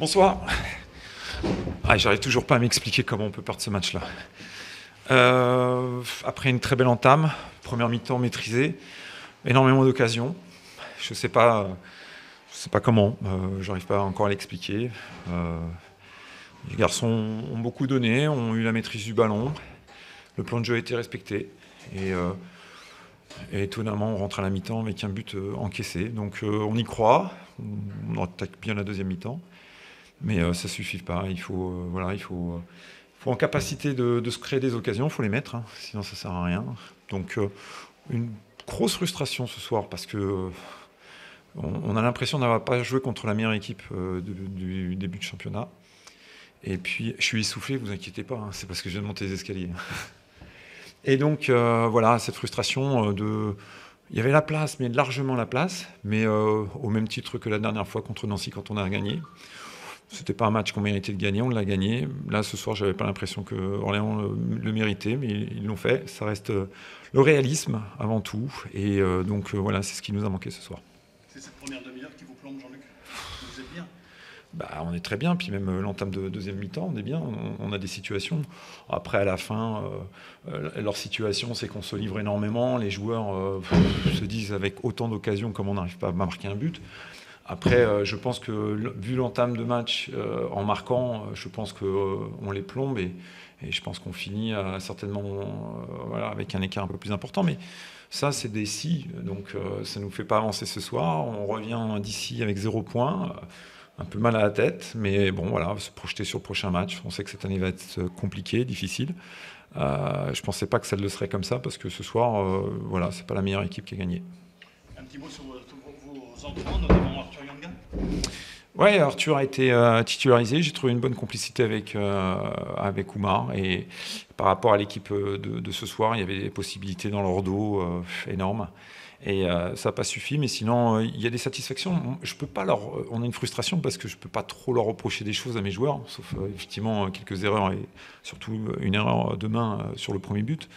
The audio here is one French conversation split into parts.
Bonsoir. J'arrive toujours pas à m'expliquer comment on peut perdre ce match-là. Après une très belle entame, première mi-temps maîtrisée, énormément d'occasions. Je sais pas comment. J'arrive pas encore à l'expliquer. Les garçons ont beaucoup donné, ont eu la maîtrise du ballon. Le plan de jeu a été respecté. Et étonnamment, on rentre à la mi-temps avec un but encaissé. Donc on y croit. On attaque bien la deuxième mi-temps. Mais ça suffit pas. Il faut en capacité de se créer des occasions, il faut les mettre, hein, sinon ça sert à rien. Donc une grosse frustration ce soir parce que on a l'impression d'avoir pas joué contre la meilleure équipe du début de championnat. Et puis je suis essoufflé, vous inquiétez pas, hein, c'est parce que je viens de monter les escaliers. Et donc voilà, cette frustration il y avait la place, mais largement la place, mais au même titre que la dernière fois contre Nancy quand on a gagné. C'était pas un match qu'on méritait de gagner, on l'a gagné. Là, ce soir, j'avais pas l'impression que Orléans le méritait, mais ils l'ont fait. Ça reste le réalisme avant tout. Et donc, voilà, c'est ce qui nous a manqué ce soir. C'est cette première demi-heure qui vous plombe, Jean-Luc? Vous êtes bien? On est très bien, puis même l'entame de deuxième mi-temps, on est bien, on a des situations. Après, à la fin, leur situation, c'est qu'on se livre énormément. Les joueurs se disent avec autant d'occasions comme on n'arrive pas à marquer un but. Après, je pense que vu l'entame de match en marquant, je pense qu'on les plombe et je pense qu'on finit certainement avec un écart un peu plus important. Mais ça, c'est des si, donc ça ne nous fait pas avancer ce soir. On revient d'ici avec 0 point, un peu mal à la tête, mais bon, voilà, se projeter sur le prochain match. On sait que cette année va être compliquée, difficile. Je ne pensais pas que ça le serait comme ça parce que ce soir, c'est pas la meilleure équipe qui a gagné. Un petit mot sur vos entrants, notamment Arthur Yanga. Ouais, Arthur a été titularisé. J'ai trouvé une bonne complicité avec Oumar. Et par rapport à l'équipe de ce soir, il y avait des possibilités dans leur dos énormes. Et ça n'a pas suffi, mais sinon, il y a des satisfactions. Je peux pas on a une frustration parce que je ne peux pas trop leur reprocher des choses à mes joueurs, sauf effectivement quelques erreurs et surtout une erreur de main sur le premier but.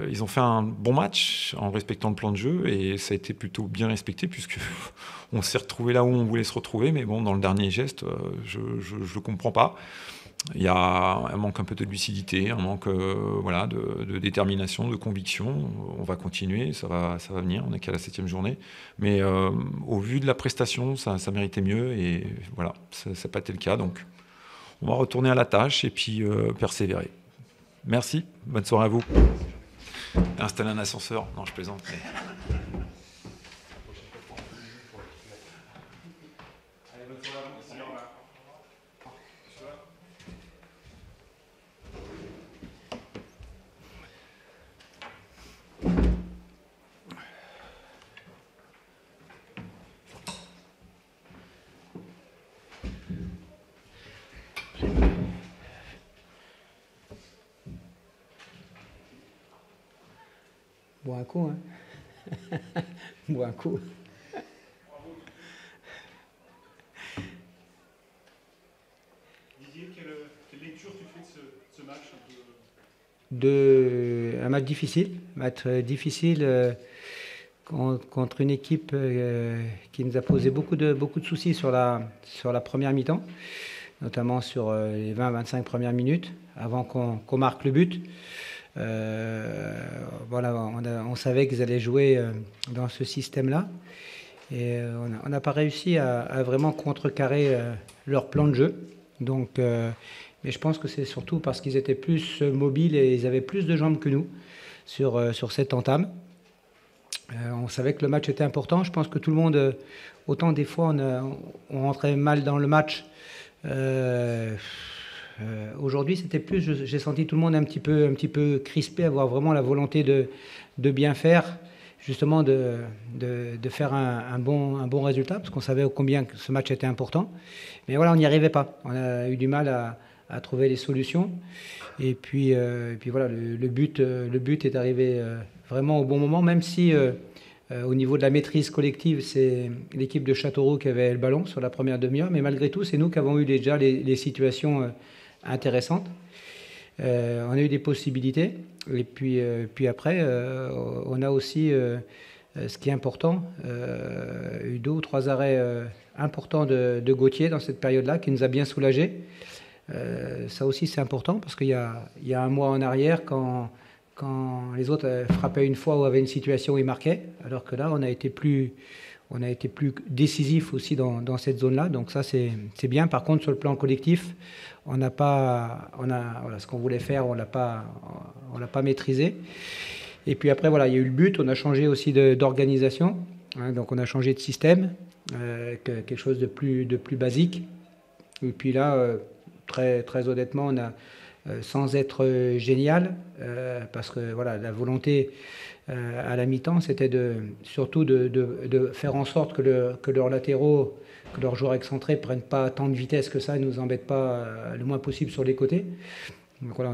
Ils ont fait un bon match en respectant le plan de jeu et ça a été plutôt bien respecté puisque on s'est retrouvé là où on voulait se retrouver, mais bon, dans le dernier geste, je le comprends pas. Il y a un manque un peu de lucidité, un manque de détermination, de conviction. On va continuer, ça va venir, on n'est qu'à la 7e journée. Mais au vu de la prestation, ça méritait mieux et voilà, ça n'a pas été le cas. Donc on va retourner à la tâche et puis persévérer. Merci, bonne soirée à vous. Installer un ascenseur, non je plaisante. Mais... Bois un coup, hein. Bois un coup. Didier, quelle lecture tu fais de ce match Un match difficile contre une équipe qui nous a posé beaucoup de soucis sur la première mi-temps, notamment sur les 20-25 premières minutes, avant qu'on marque le but. On savait qu'ils allaient jouer dans ce système-là et on n'a pas réussi à vraiment contrecarrer leur plan de jeu. Donc, mais je pense que c'est surtout parce qu'ils étaient plus mobiles et ils avaient plus de jambes que nous sur cette entame. On savait que le match était important. Je pense que tout le monde, autant des fois on rentrait mal dans le match. Aujourd'hui, c'était plus, j'ai senti tout le monde un petit peu crispé, avoir vraiment la volonté de bien faire, justement de faire un bon résultat, parce qu'on savait combien ce match était important. Mais voilà, on n'y arrivait pas. On a eu du mal à trouver les solutions. Et puis voilà, le but est arrivé vraiment au bon moment, même si au niveau de la maîtrise collective, c'est l'équipe de Châteauroux qui avait le ballon sur la première demi-heure. Mais malgré tout, c'est nous qui avons eu déjà les situations intéressante. On a eu des possibilités et puis après on a aussi ce qui est important. Eu 2 ou 3 arrêts importants de Gauthier dans cette période-là, qui nous a bien soulagés. Ça aussi, c'est important, parce qu'il y a un mois en arrière, quand les autres frappaient une fois ou avaient une situation où ils marquaient, alors que là, on a été plus décisif aussi dans cette zone-là. Donc ça, c'est bien. Par contre, sur le plan collectif, voilà, ce qu'on voulait faire, on l'a pas maîtrisé. Et puis après, voilà, il y a eu le but. On a changé aussi d'organisation. Hein, donc on a changé de système, quelque chose de plus basique. Et puis là, très, très honnêtement, on a, sans être génial, parce que voilà, la volonté à la mi-temps, c'était surtout de faire en sorte que leurs latéraux, que leurs joueurs excentrés ne prennent pas tant de vitesse que ça et ne nous embêtent pas le moins possible sur les côtés. Donc voilà,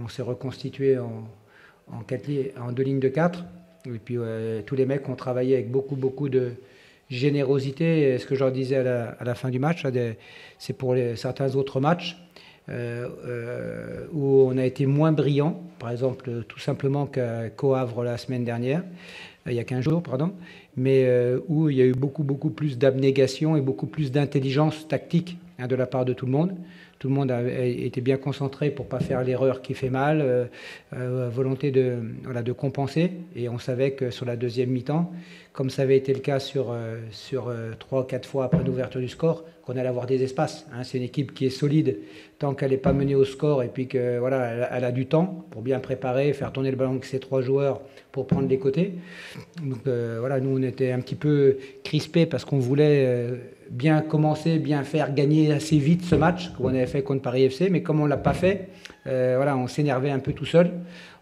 on s'est reconstitué en 2 lignes de 4. Et puis tous les mecs ont travaillé avec beaucoup de générosité. Et ce que je leur disais à la fin du match, c'est pour certains autres matchs où on a été moins brillant, par exemple tout simplement qu'au Havre la semaine dernière, il y a 15 jours, pardon, mais où il y a eu beaucoup plus d'abnégation et beaucoup plus d'intelligence tactique de la part de tout le monde. Tout le monde a été bien concentré pour ne pas faire l'erreur qui fait mal, volonté de compenser. Et on savait que sur la deuxième mi-temps, comme ça avait été le cas sur 3 ou 4 fois après l'ouverture du score, qu'on allait avoir des espaces. Hein. C'est une équipe qui est solide tant qu'elle n'est pas menée au score et puis que voilà, elle a du temps pour bien préparer, faire tourner le ballon avec ses 3 joueurs pour prendre les côtés. Donc voilà, nous on était un petit peu crispés parce qu'on voulait bien commencer, bien faire gagner assez vite ce match qu'on avait fait contre Paris FC, mais comme on ne l'a pas fait, voilà, on s'énervait un peu tout seul.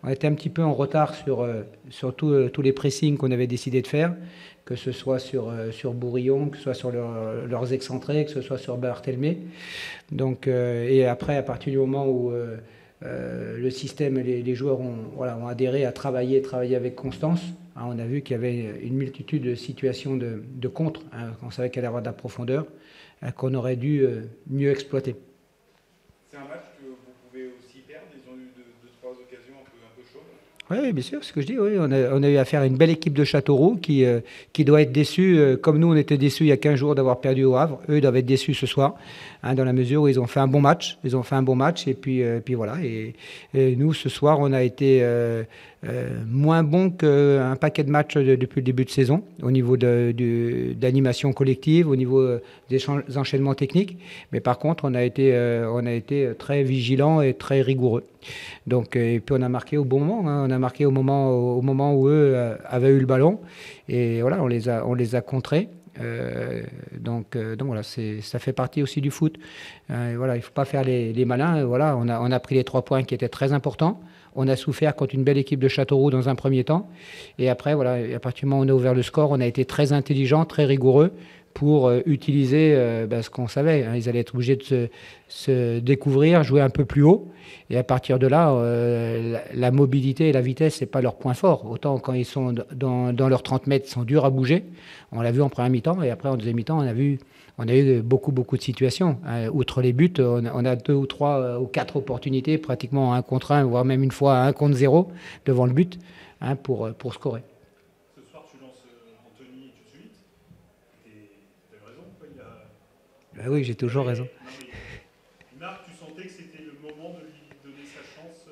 On était un petit peu en retard sur tous les pressings qu'on avait décidé de faire, que ce soit sur Bourillon, que ce soit sur leurs excentrés, que ce soit sur Barthelmé. Donc, et après, à partir du moment où le système et les joueurs ont adhéré à travailler avec constance, hein, on a vu qu'il y avait une multitude de situations de contre, hein, on savait qu'il allait y avoir de la profondeur, qu'on aurait dû mieux exploiter. C'est un match que vous pouvez aussi perdre. Ils ont eu 2-3 occasions un peu chaudes. Oui, bien sûr, c'est ce que je dis. Oui. On a eu affaire à une belle équipe de Châteauroux qui doit être déçue, comme nous on était déçus il y a 15 jours d'avoir perdu au Havre. Eux, ils doivent être déçus ce soir, hein, dans la mesure où ils ont fait un bon match. Et puis voilà. Et nous, ce soir, on a été moins bon qu'un paquet de matchs depuis le début de saison, au niveau d'animation collective, au niveau des enchaînements techniques. Mais par contre, on a été très vigilants et très rigoureux. Donc, et puis on a marqué au bon moment. Hein. On a marqué au moment où eux avaient eu le ballon. Et voilà, on les a contrés. Donc voilà, ça fait partie aussi du foot. Voilà, il ne faut pas faire les malins. Voilà, on a pris les 3 points qui étaient très importants. On a souffert contre une belle équipe de Châteauroux dans un premier temps. Et après, voilà, à partir du moment où on a ouvert le score, on a été très intelligent, très rigoureux pour utiliser ce qu'on savait. Hein. Ils allaient être obligés de se découvrir, jouer un peu plus haut. Et à partir de là, la mobilité et la vitesse, ce n'est pas leur point fort. Autant quand ils sont dans leurs 30 mètres, ils sont durs à bouger. On l'a vu en première mi-temps. Et après, en deuxième mi-temps, on a eu beaucoup de situations. Outre les buts, on a 2 ou 3 ou 4 opportunités, pratiquement 1 contre 1, voire même une fois 1 contre 0 devant le but, hein, pour scorer. Ce soir, tu lances Anthony tout de suite. Tu as raison, quoi. Oui, j'ai toujours raison. Marc, tu sentais que c'était le moment de lui donner sa chance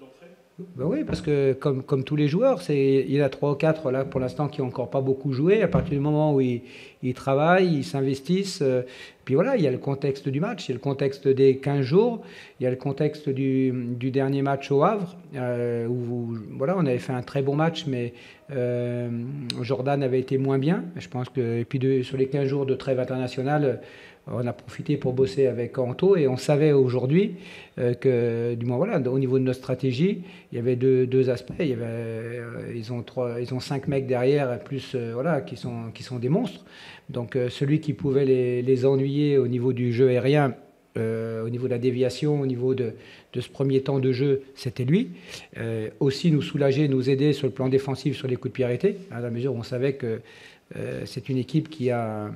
d'entrée? Ben oui, parce que comme tous les joueurs, il y en a 3 ou 4 là pour l'instant qui n'ont encore pas beaucoup joué. À partir du moment où ils travaillent, ils s'investissent, puis voilà, il y a le contexte du match, il y a le contexte des 15 jours, il y a le contexte du dernier match au Havre, où voilà, on avait fait un très bon match, mais Jordan avait été moins bien. Je pense que, et puis sur les 15 jours de trêve internationale, on a profité pour bosser avec Anto et on savait aujourd'hui que, du moins voilà, au niveau de notre stratégie, il y avait deux aspects. Ils ont 5 mecs derrière, plus voilà, qui sont des monstres. Donc celui qui pouvait les ennuyer au niveau du jeu aérien, au niveau de la déviation, au niveau de ce premier temps de jeu, c'était lui. Aussi nous soulager, nous aider sur le plan défensif sur les coups de pied arrêtés, à la mesure où on savait que c'est une équipe qui a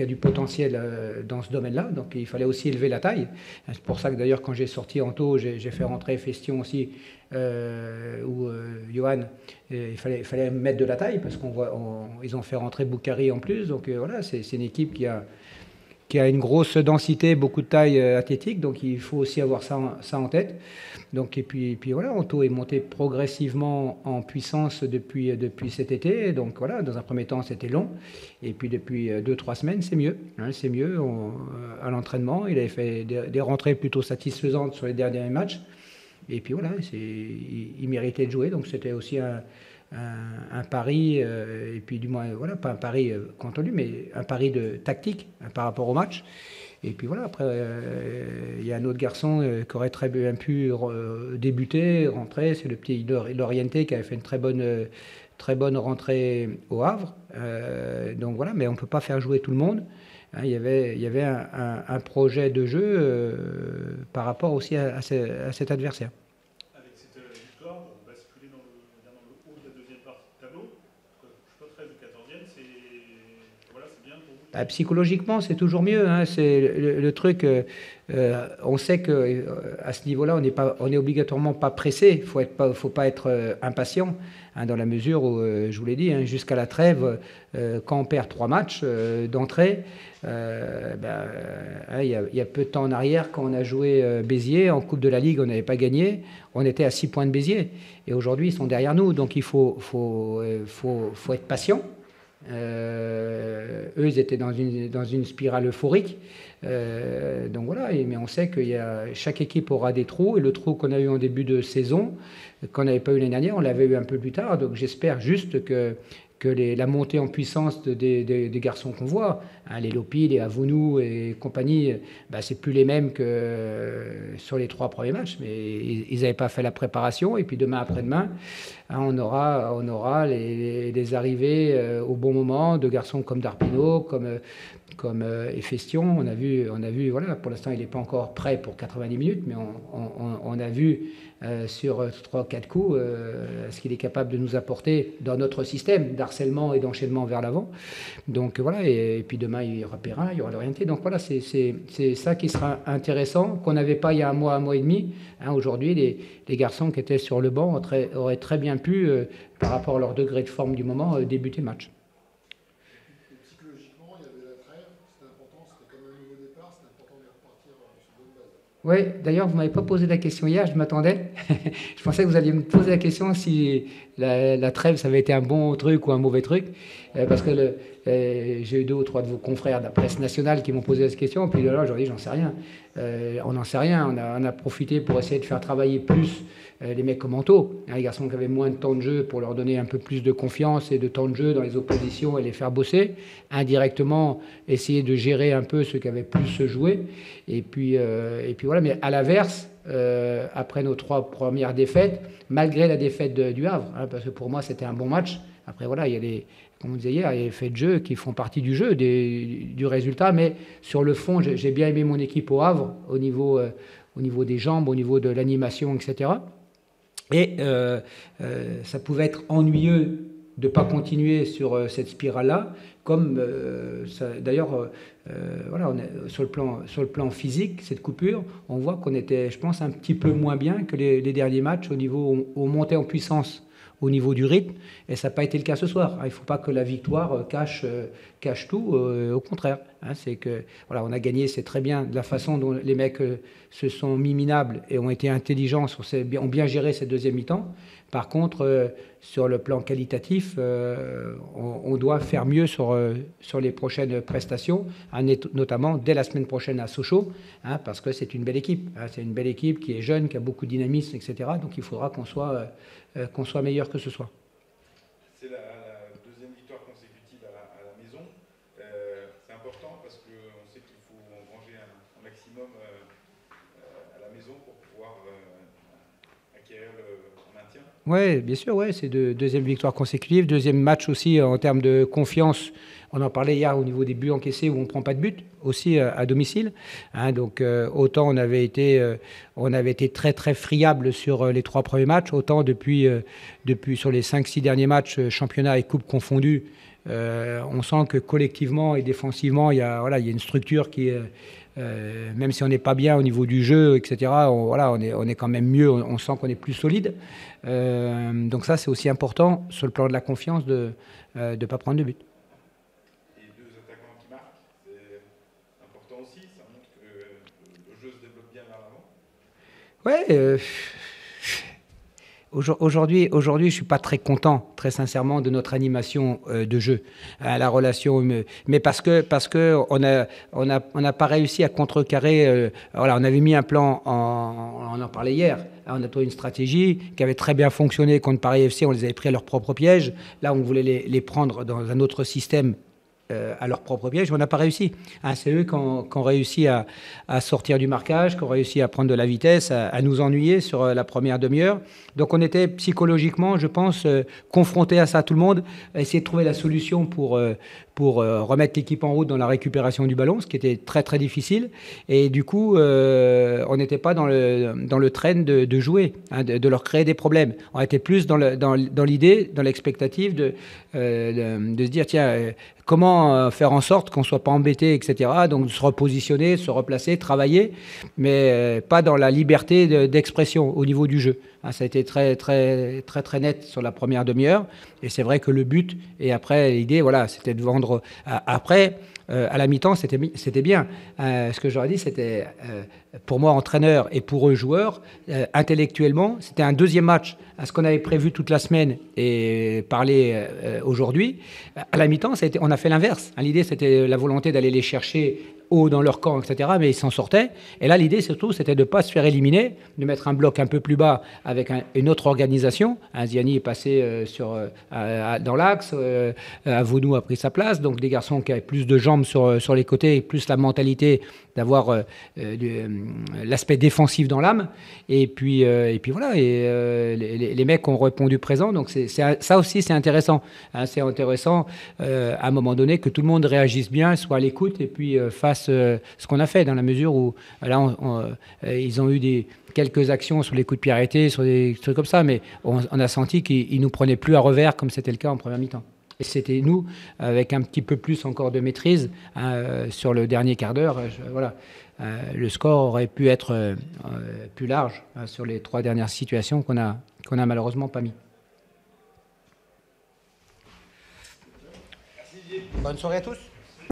du potentiel dans ce domaine-là, donc il fallait aussi élever la taille. C'est pour ça que d'ailleurs quand j'ai sorti Anto, j'ai fait rentrer Festion aussi, ou Johan, il fallait mettre de la taille, parce ils ont fait rentrer Boukari en plus, donc voilà, c'est une équipe qui a une grosse densité, beaucoup de taille athlétique, donc il faut aussi avoir ça en tête. Donc, et puis voilà, Anto est monté progressivement en puissance depuis cet été. Donc voilà, dans un premier temps, c'était long. Et puis depuis 2-3 semaines, c'est mieux. Hein, c'est mieux à l'entraînement. Il avait fait des rentrées plutôt satisfaisantes sur les derniers matchs. Et puis voilà, il méritait de jouer. Donc c'était aussi un pari, et puis du moins, voilà, pas un pari contre lui, mais un pari de tactique par rapport au match. Et puis voilà, après, il y a un autre garçon qui aurait très bien pu débuter, rentrer, c'est le petit Lorienté qui avait fait une très bonne rentrée au Havre. Donc voilà, mais on ne peut pas faire jouer tout le monde. Hein, il y avait un projet de jeu par rapport aussi à cet adversaire. Avec cette victoire, on va basculer dans le haut de la deuxième partie de tableau. Je ne sais pas, 13 ou 14e, c'est bien pour vous. Psychologiquement, c'est toujours mieux. Hein, c'est le truc. On sait que à ce niveau-là, on est obligatoirement pas pressé. Faut pas être impatient, hein, dans la mesure où, je vous l'ai dit, hein, jusqu'à la trêve, quand on perd 3 matchs d'entrée, il y a peu de temps en arrière, quand on a joué Béziers en Coupe de la Ligue, on n'avait pas gagné. On était à 6 points de Béziers, et aujourd'hui, ils sont derrière nous. Donc il faut être patient. Eux, ils étaient dans une spirale euphorique. Donc voilà, mais on sait que chaque équipe aura des trous, et le trou qu'on a eu en début de saison, qu'on n'avait pas eu l'année dernière, on l'avait eu un peu plus tard. Donc j'espère juste que la montée en puissance des garçons qu'on voit, hein, les Lopi, les Avounou et compagnie, c'est plus les mêmes que sur les 3 premiers matchs, mais ils n'avaient pas fait la préparation. Et puis demain après-demain, hein, on aura les arrivées au bon moment de garçons comme Darpino, comme Festion. On a vu, voilà, pour l'instant il n'est pas encore prêt pour 90 minutes, mais on a vu sur 3-4 coups ce qu'il est capable de nous apporter dans notre système d'harcèlement et d'enchaînement vers l'avant. Donc voilà, et puis demain il y aura Perrin, il y aura l'Orienté. Donc voilà, c'est ça qui sera intéressant, qu'on n'avait pas il y a un mois et demi. Hein, aujourd'hui, les garçons qui étaient sur le banc auraient très bien pu, par rapport à leur degré de forme du moment, débuter le match. Oui, d'ailleurs, vous ne m'avez pas posé la question hier, je m'attendais. Je pensais que vous alliez me poser la question si la trêve, ça avait été un bon truc ou un mauvais truc. Parce que j'ai eu 2 ou 3 de vos confrères de la presse nationale qui m'ont posé cette question. Puis là, je leur ai dit, j'en sais rien. On n'en sait rien. On a profité pour essayer de faire travailler plus les mecs comme Anto, hein, les garçons qui avaient moins de temps de jeu, pour leur donner un peu plus de confiance et de temps de jeu dans les oppositions et les faire bosser. Indirectement, essayer de gérer un peu ceux qui avaient plus joué. Et puis voilà. Mais à l'inverse, après nos 3 premières défaites, malgré la défaite du Havre, hein, parce que pour moi c'était un bon match. Après voilà, il y a comme on disait hier, il y a les faits de jeu qui font partie du jeu, du résultat. Mais sur le fond, j'ai bien aimé mon équipe au Havre, au niveau des jambes, au niveau de l'animation, etc. Et ça pouvait être ennuyeux de ne pas continuer sur cette spirale-là, comme d'ailleurs, voilà, sur le plan physique, cette coupure, on voit qu'on était, je pense, un petit peu moins bien que les derniers matchs au montée en puissance, au niveau du rythme, et ça n'a pas été le cas ce soir. Il ne faut pas que la victoire cache tout, au contraire. Hein, c'est que voilà, on a gagné, c'est très bien de la façon dont les mecs se sont mis minables et ont été intelligents, ont bien géré cette deuxième mi-temps. Par contre, sur le plan qualitatif, on doit faire mieux sur les prochaines prestations, hein, notamment dès la semaine prochaine à Sochaux, hein, parce que c'est une belle équipe. Hein, c'est une belle équipe qui est jeune, qui a beaucoup de dynamisme, etc. Donc il faudra qu'on soit meilleur que ce soir. C'est la deuxième victoire consécutive à la maison. C'est important parce qu'on sait qu'il faut engranger un maximum à la maison pour pouvoir acquérir le maintien. Oui, bien sûr, ouais, c'est deuxième victoire consécutive, deuxième match aussi en termes de confiance. On en parlait hier au niveau des buts encaissés où on ne prend pas de but, aussi à domicile. Hein, donc autant on avait été très très friable sur les 3 premiers matchs, autant depuis sur les 5-6 derniers matchs, championnat et coupe confondus, On sent que collectivement et défensivement, il y a une structure qui est, même si on n'est pas bien au niveau du jeu, etc., on est quand même mieux, on sent qu'on est plus solide. Donc ça, c'est aussi important sur le plan de la confiance de ne pas prendre de but. Et deux attaquants qui marquent, c'est important aussi, ça montre que le jeu se développe bien vers l'avant. Ouais, aujourd'hui, je ne suis pas très content, très sincèrement, de notre animation de jeu, la relation, mais parce que on n'a pas réussi à contrecarrer. On avait mis un plan, on en parlait hier. On a trouvé une stratégie qui avait très bien fonctionné contre Paris FC. On les avait pris à leur propre piège. Là, on voulait les prendre dans un autre système. À leur propre piège, on n'a pas réussi. C'est eux qui ont réussi à sortir du marquage, qui ont réussi à prendre de la vitesse, à nous ennuyer sur la première demi-heure. Donc on était psychologiquement, je pense, confrontés à ça, tout le monde, à essayer de trouver la solution pour remettre l'équipe en route dans la récupération du ballon, ce qui était très très difficile. Et du coup, on n'était pas dans le train de jouer, de leur créer des problèmes. On était plus dans l'idée, dans l'expectative de se dire, tiens, comment faire en sorte qu'on ne soit pas embêté, etc. Donc de se repositionner, se replacer, travailler, mais pas dans la liberté d'expression au niveau du jeu. Ça a été très, très, très, très net sur la première demi-heure. Et c'est vrai que le but, et après, l'idée, c'était de vendre. Après, à la mi-temps, c'était bien. Ce que j'aurais dit, c'était, pour moi, entraîneur, et pour eux, joueurs, intellectuellement, c'était un deuxième match à ce qu'on avait prévu toute la semaine et parler aujourd'hui. À la mi-temps, on a fait l'inverse. L'idée, c'était la volonté d'aller les chercher haut dans leur camp, etc., mais ils s'en sortaient. Et là, l'idée, surtout, c'était de ne pas se faire éliminer, de mettre un bloc un peu plus bas avec une autre organisation. Ziani est passé dans l'axe, Avounou a pris sa place, donc des garçons qui avaient plus de jambes sur les côtés, plus la mentalité d'avoir l'aspect défensif dans l'âme. Et puis voilà, les mecs ont répondu présent, donc ça aussi, c'est intéressant. C'est intéressant, à un moment donné, que tout le monde réagisse bien, soit à l'écoute, et puis fasse ce qu'on a fait, dans la mesure où là, ils ont eu quelques actions sur les coups de pied arrêtés, sur des trucs comme ça, mais on a senti qu'ils nous prenaient plus à revers comme c'était le cas en première mi-temps. Et c'était nous, avec un petit peu plus encore de maîtrise sur le dernier quart d'heure. Le score aurait pu être plus large sur les 3 dernières situations qu'on a malheureusement pas mis. Bonne soirée à tous.